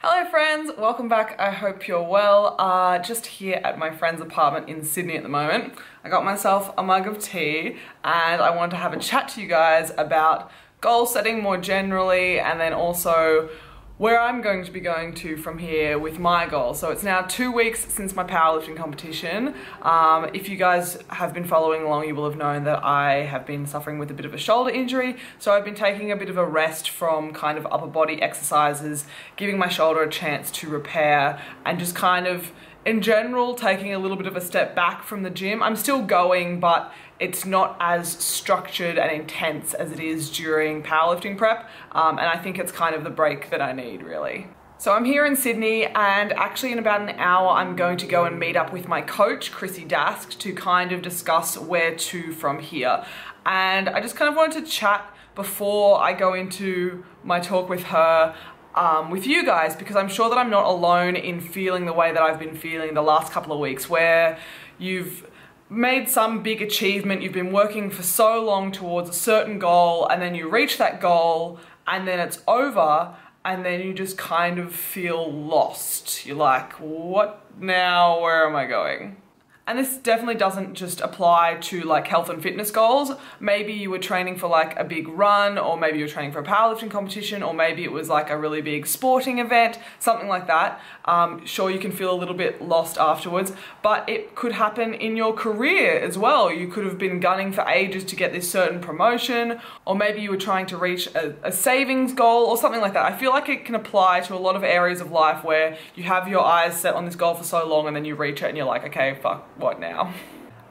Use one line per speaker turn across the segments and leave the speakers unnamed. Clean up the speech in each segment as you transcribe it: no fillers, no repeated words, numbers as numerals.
Hello friends, welcome back. I hope you're well. Just here at my friend's apartment in Sydney at the moment. I got myself a mug of tea and I wanted to have a chat to you guys about goal setting more generally, and then also where I'm going to be going to from here with my goals. So it's now 2 weeks since my powerlifting competition. If you guys have been following along, you will have known that I have been suffering with a bit of a shoulder injury. So I've been taking a bit of a rest from kind of upper body exercises, giving my shoulder a chance to repair, and just kind of in general taking a little bit of a step back from the gym. I'm still going, but it's not as structured and intense as it is during powerlifting prep, and I think it's kind of the break that I need, really. So I'm here in Sydney, and actually in about an hour I'm going to go and meet up with my coach, Chrissy Dask, to kind of discuss where to from here. And I just kind of wanted to chat before I go into my talk with her with you guys, because I'm sure that I'm not alone in feeling the way that I've been feeling the last couple of weeks, where you've made some big achievement, you've been working for so long towards a certain goal, and then you reach that goal and then it's over, and then you just kind of feel lost. You're like, what now? Where am I going? And this definitely doesn't just apply to like health and fitness goals. Maybe you were training for like a big run, or maybe you were training for a powerlifting competition, or maybe it was like a really big sporting event, something like that. Sure, you can feel a little bit lost afterwards, but it could happen in your career as well. You could have been gunning for ages to get this certain promotion, or maybe you were trying to reach a savings goal or something like that. I feel like it can apply to a lot of areas of life where you have your eyes set on this goal for so long, and then you reach it and you're like, okay, fuck, what now?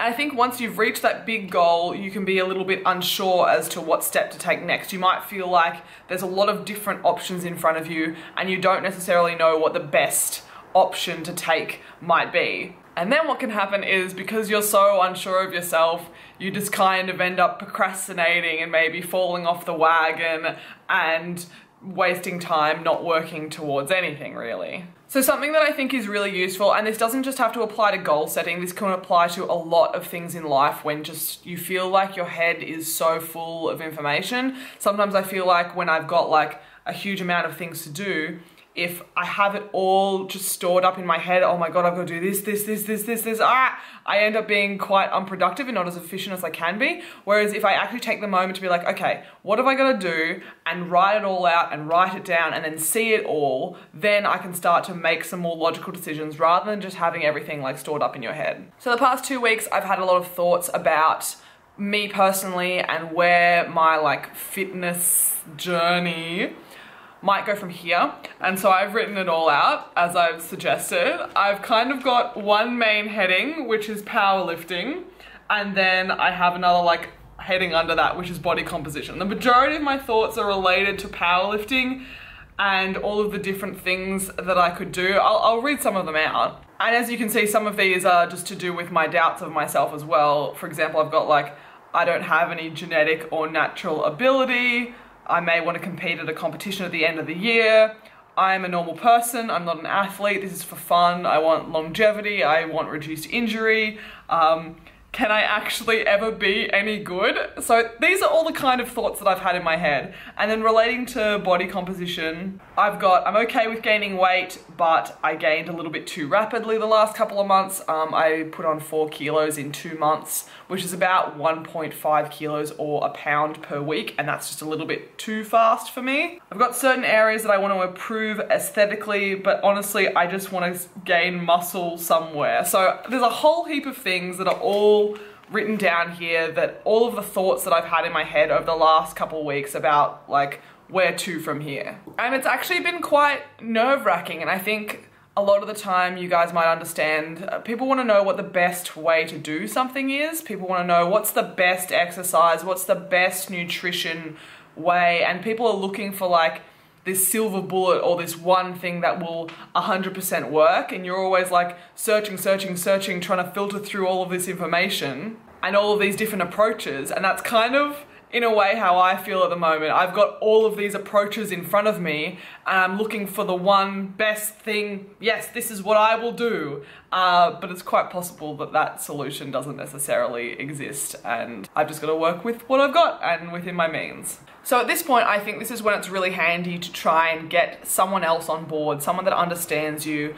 And I think once you've reached that big goal, you can be a little bit unsure as to what step to take next. You might feel like there's a lot of different options in front of you and you don't necessarily know what the best option to take might be. And then what can happen is, because you're so unsure of yourself, you just kind of end up procrastinating and maybe falling off the wagon and wasting time not working towards anything, really. So something that I think is really useful, and this doesn't just have to apply to goal setting, this can apply to a lot of things in life when just you feel like your head is so full of information. Sometimes I feel like when I've got like a huge amount of things to do, if I have it all just stored up in my head, oh my God, I've got to do this, I end up being quite unproductive and not as efficient as I can be. Whereas if I actually take the moment to be like, okay, what have I got to do, and write it all out and write it down and then see it all, then I can start to make some more logical decisions rather than just having everything like stored up in your head. So the past 2 weeks, I've had a lot of thoughts about me personally and where my like fitness journey might go from here. And so I've written it all out as I've suggested. I've kind of got one main heading, which is powerlifting, and then I have another like heading under that, which is body composition. The majority of my thoughts are related to powerlifting and all of the different things that I could do. I'll read some of them out. And as you can see, some of these are just to do with my doubts of myself as well. For example, I've got like, I don't have any genetic or natural ability. I may want to compete at a competition at the end of the year. I'm a normal person, I'm not an athlete, this is for fun, I want longevity, I want reduced injury. Can I actually ever be any good? So these are all the kind of thoughts that I've had in my head. And then relating to body composition, I'm okay with gaining weight, but I gained a little bit too rapidly the last couple of months. I put on 4 kilos in 2 months, which is about 1.5 kilos or a pound per week, and that's just a little bit too fast for me. I've got certain areas that I want to improve aesthetically, but honestly, I just want to gain muscle somewhere. So there's a whole heap of things that are all written down here, that all of the thoughts that I've had in my head over the last couple of weeks about like where to from here. And it's actually been quite nerve-wracking, and I think a lot of the time you guys might understand, people want to know what the best way to do something is. People want to know what's the best exercise, what's the best nutrition way, and people are looking for like this silver bullet or this one thing that will 100% work, and you're always like searching, trying to filter through all of this information and all of these different approaches, and that's kind of in a way how I feel at the moment. I've got all of these approaches in front of me and I'm looking for the one best thing. Yes, this is what I will do. But it's quite possible that that solution doesn't necessarily exist, and I've just got to work with what I've got and within my means. So at this point, I think this is when it's really handy to try and get someone else on board, someone that understands you,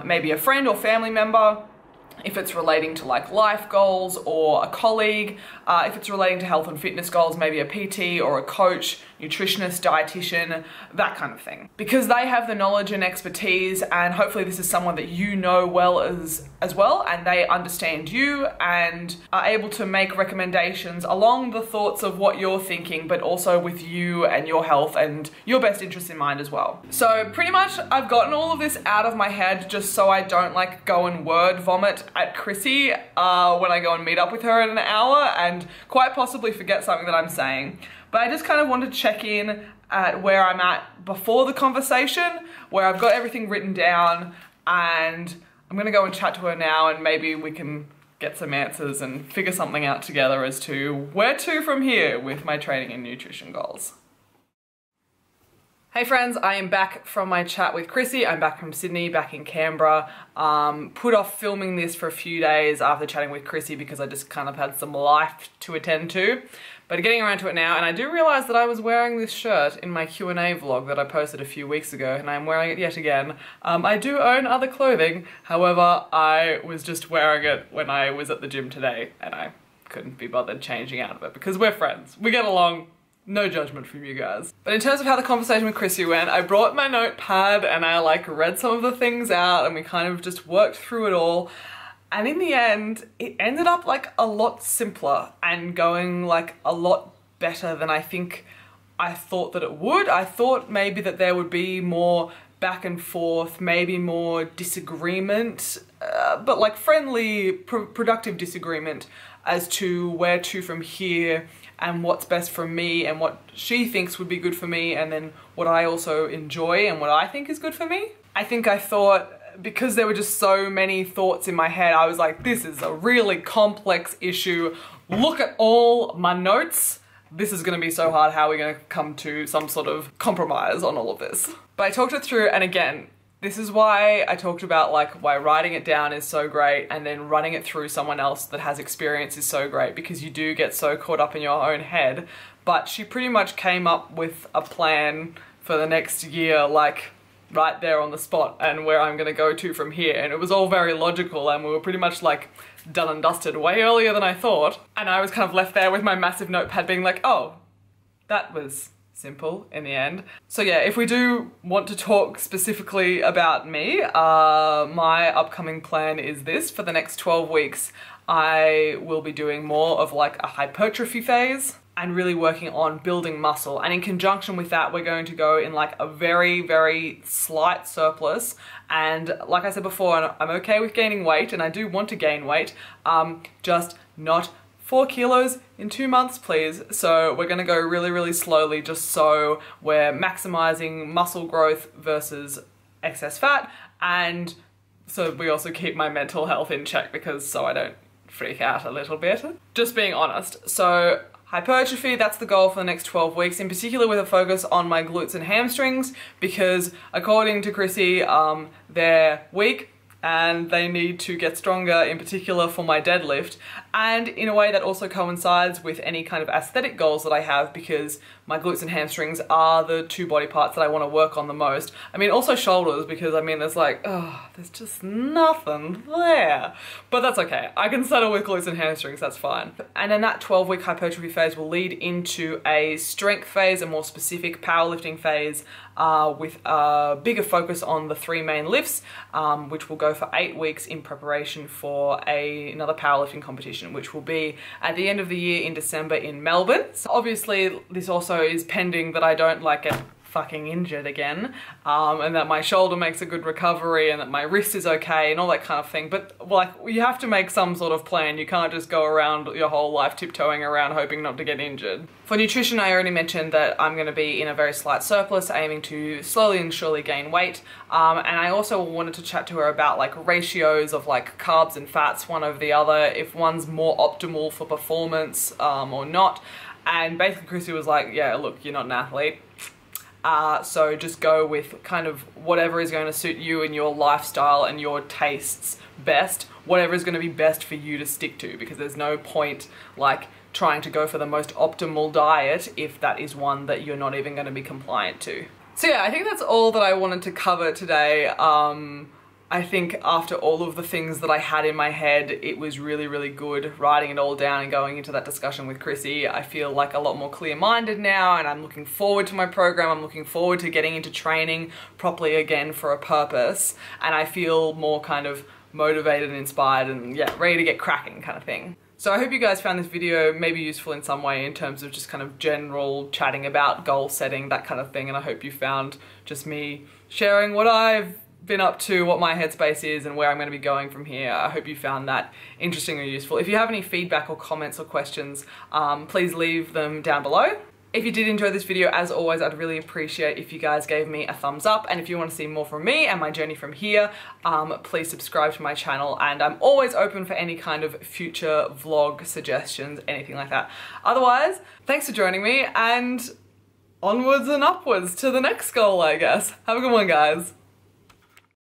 maybe a friend or family member, if it's relating to like life goals, or a colleague, if it's relating to health and fitness goals, maybe a PT or a coach, nutritionist, dietitian, that kind of thing. Because they have the knowledge and expertise, and hopefully this is someone that you know well as well, and they understand you and are able to make recommendations along the thoughts of what you're thinking, but also with you and your health and your best interests in mind as well. So pretty much I've gotten all of this out of my head just so I don't like go and word vomit at Chrissy when I go and meet up with her in an hour and quite possibly forget something that I'm saying. But I just kind of want to check in at where I'm at before the conversation, where I've got everything written down, and I'm gonna go and chat to her now, and maybe we can get some answers and figure something out together as to where to from here with my training and nutrition goals. Hey friends, I am back from my chat with Chrissy. I'm back from Sydney, back in Canberra. Put off filming this for a few days after chatting with Chrissy because I just kind of had some life to attend to. But getting around to it now, and I do realise that I was wearing this shirt in my Q&A vlog that I posted a few weeks ago, and I'm wearing it yet again. I do own other clothing, however, I was just wearing it when I was at the gym today, and I couldn't be bothered changing out of it because we're friends. We get along. No judgment from you guys. But in terms of how the conversation with Chrissy went, I brought my notepad and I like read some of the things out, and we kind of just worked through it all. And in the end, it ended up like a lot simpler and going like a lot better than I think I thought that it would. I thought maybe that there would be more back and forth, maybe more disagreement, but like friendly, productive disagreement as to where to from here and what's best for me and what she thinks would be good for me, and then what I also enjoy and what I think is good for me. I think I thought, because there were just so many thoughts in my head, I was like, this is a really complex issue. Look at all my notes. This is gonna be so hard. How are we gonna come to some sort of compromise on all of this? But I talked it through, and again, this is why I talked about like why writing it down is so great, and then running it through someone else that has experience is so great, because you do get so caught up in your own head. But she pretty much came up with a plan for the next year, like right there on the spot, and where I'm gonna go to from here. And it was all very logical, and we were pretty much like done and dusted way earlier than I thought. And I was kind of left there with my massive notepad being like, oh, that was simple in the end. So yeah, if we do want to talk specifically about me, my upcoming plan is this. For the next 12 weeks, I will be doing more of like a hypertrophy phase and really working on building muscle. And in conjunction with that, we're going to go in like a very, very slight surplus. And like I said before, I'm okay with gaining weight, and I do want to gain weight, just not 4 kilos in 2 months, please. So we're gonna go really, really slowly, just so we're maximizing muscle growth versus excess fat, and so we also keep my mental health in check, because so I don't freak out a little bit. Just being honest. So hypertrophy, that's the goal for the next 12 weeks, in particular with a focus on my glutes and hamstrings, because according to Chrissy, they're weak and they need to get stronger, in particular for my deadlift. And in a way that also coincides with any kind of aesthetic goals that I have, because my glutes and hamstrings are the two body parts that I want to work on the most. I mean, also shoulders, because I mean, there's like, oh, there's just nothing there. But that's okay. I can settle with glutes and hamstrings, that's fine. And then that 12-week hypertrophy phase will lead into a strength phase, a more specific powerlifting phase, with a bigger focus on the 3 main lifts, which will go for 8 weeks in preparation for another powerlifting competition, which will be at the end of the year in December in Melbourne. So obviously this also is pending that I don't like get fucking injured again, and that my shoulder makes a good recovery, and that my wrist is okay, and all that kind of thing. But like, you have to make some sort of plan. You can't just go around your whole life tiptoeing around hoping not to get injured. For nutrition, I already mentioned that I'm going to be in a very slight surplus, aiming to slowly and surely gain weight. And I also wanted to chat to her about like ratios of like carbs and fats, one over the other, if one's more optimal for performance or not. And basically Chrissy was like, yeah, look, you're not an athlete. So just go with kind of whatever is going to suit you and your lifestyle and your tastes best, whatever is going to be best for you to stick to, because there's no point like trying to go for the most optimal diet if that is one that you're not even going to be compliant to. So yeah, I think that's all that I wanted to cover today. I think after all of the things that I had in my head, it was really, really good writing it all down and going into that discussion with Chrissy. I feel like a lot more clear-minded now, and I'm looking forward to my program. I'm looking forward to getting into training properly again for a purpose, and I feel more kind of motivated and inspired and yeah, ready to get cracking kind of thing. So I hope you guys found this video maybe useful in some way in terms of just kind of general chatting about goal setting, that kind of thing, and I hope you found just me sharing what I've been up to, what my headspace is, and where I'm going to be going from here. I hope you found that interesting or useful. If you have any feedback or comments or questions, please leave them down below. If you did enjoy this video, as always, I'd really appreciate if you guys gave me a thumbs up, and if you want to see more from me and my journey from here, please subscribe to my channel, and I'm always open for any kind of future vlog suggestions, anything like that. Otherwise, thanks for joining me, and onwards and upwards to the next goal, I guess. Have a good one, guys.